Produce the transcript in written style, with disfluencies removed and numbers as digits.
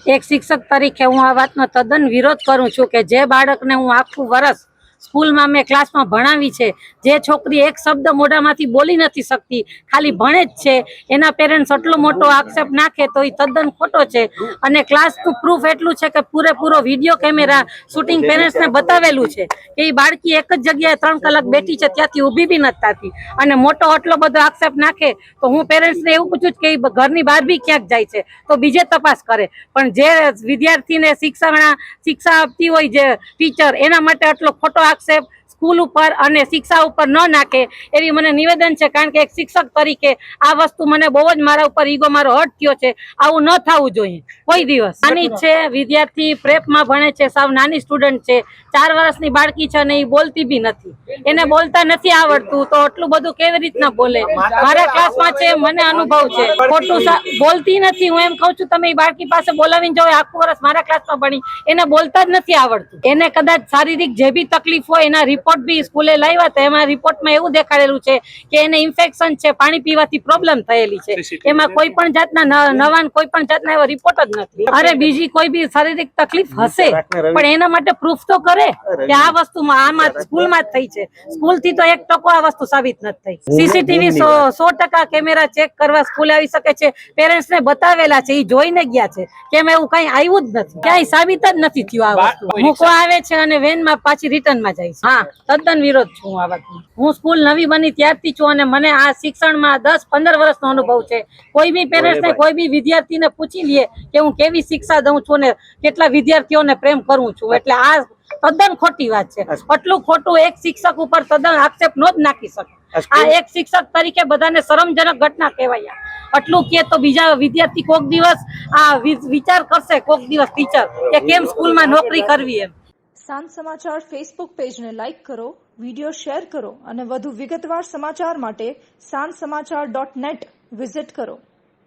એક શિક્ષક તરીકે હું આ વાતનો તદ્દન વિરોધ કરું છું કે જે બાળકને હું આખું વર્ષ સ્કૂલમાં મેં ક્લાસમાં ભણાવી છે, જે છોકરી એક શબ્દ મોઢામાંથી બોલી નથી શકતી, ખાલી ભણે જ છે, એના પેરેન્ટ્સ આટલો મોટો આક્ષેપ નાખે તો એ તદ્દન ખોટો છે. અને ક્લાસનું પ્રૂફ એટલું છે કે પૂરેપૂરો વિડીયો કેમેરા શૂટિંગ પેરેન્ટ્સને બતાવેલું છે કે એ બાળકી એક જ જગ્યાએ 3 કલાક બેઠી છે, ત્યાંથી ઊભી બી નથી થતી. અને મોટો આટલો બધો આક્ષેપ નાખે તો હું પેરેન્ટ્સને એવું પૂછું કે એ ઘરની બહાર બી ક્યાંક જાય છે તો બીજે તપાસ કરે. પણ જે વિદ્યાર્થીને શિક્ષા આપતી હોય જે ટીચર, એના માટે આટલો ખોટો આક્ષેપ સ્કૂલ ઉપર અને શિક્ષા ઉપર ન નાખે એવી મને નિવેદન છે. કારણ કે એક શિક્ષક તરીકે આ વસ્તુ મને બહુ જ મારા ઉપર ઈગો મારો હર્ટ થયો છે. આવું ન થવું જોઈએ કોઈ દિવસ. નાની છે, વિદ્યાર્થી પ્રેપમાં ભણે છે, સાવ નાની સ્ટુડન્ટ છે, 4 વર્ષની બાળકી છે અને એ બોલતી બી નથી, એને બોલતા નથી આવડતું તો આટલું બધું કેવી રીતના બોલે? મારા ક્લાસમાં છે, મને અનુભવ છે. ખોટું બોલતી નથી. હું એમ કઉ છું તમે એ બાળકી પાસે બોલાવીને જાઓ, આખું વર્ષ મારા ક્લાસમાં ભણી, એને બોલતા જ નથી આવડતું. એને કદાચ શારીરિક જે બી તકલીફ હોય એના રિપોર્ટ બી સ્કૂલે લાવ્યા હતા, એમાં રિપોર્ટમાં એવું દેખાડેલું છે કે એને ઇન્ફેક્શન છે, પાણી પીવાથી પ્રોબ્લેમ થયેલી છે. એમાં કોઈ પણ જાતના નવાન કોઈ પણ જાતના એવા રિપોર્ટ જ નથી. અરે બીજી કોઈ બી શારીરિક તકલીફ હશે પણ એના માટે પ્રૂફ તો કરે કે આ વસ્તુમાં આમાં સ્કૂલમાં જ થઈ છે. સ્કૂલ થી તો 1% આ વસ્તુ સાબિત નથી થઈ. સીસીટીવી 100% કેમેરા ચેક કરવા સ્કૂલે આવી શકે છે. પેરેન્ટ્સ ને બતાવેલા છે, એ જોઈને ગયા છે કે એમ એવું કઈ આવ્યું જ નથી, ક્યાંય સાબિત જ નથી થયું. આ વસ્તુ મૂકવા આવે છે અને વેન માં પાછી રિટર્ન માં જાય છે. હા, તદ્દન વિરોધ છું આ વાતનો. હું સ્કૂલ નવી બની ત્યારથી છું અને મને આ શિક્ષણમાં 10-15 વર્ષનો અનુભવ છે. કોઈ બી પેરેન્ટ્સ ને કોઈ બી વિદ્યાર્થીને પૂછી લઈએ કે હું કેવી શિક્ષા દઉં છું ને કેટલા વિદ્યાર્થીઓને પ્રેમ કરું છું. એટલે આ તદ્દન ખોટી વાત છે. આટલું ખોટું એક શિક્ષક ઉપર તદ્દન આક્ષેપ નો જ નાખી શકે. આ એક શિક્ષક તરીકે બધાને શરમજનક ઘટના કહેવાય. આટલું કે તો બીજા વિદ્યાર્થી કોક દિવસ આ વિચાર કરશે, કોક દિવસ ટીચર કે કેમ સ્કૂલમાં નોકરી કરવી એમ. સાંજ સમાચાર ફેસબુક પેજને લાઇક કરો, વિડીયો શેર કરો અને વધુ વિગતવાર સમાચાર માટે sanssamachar.net વિઝિટ કરો.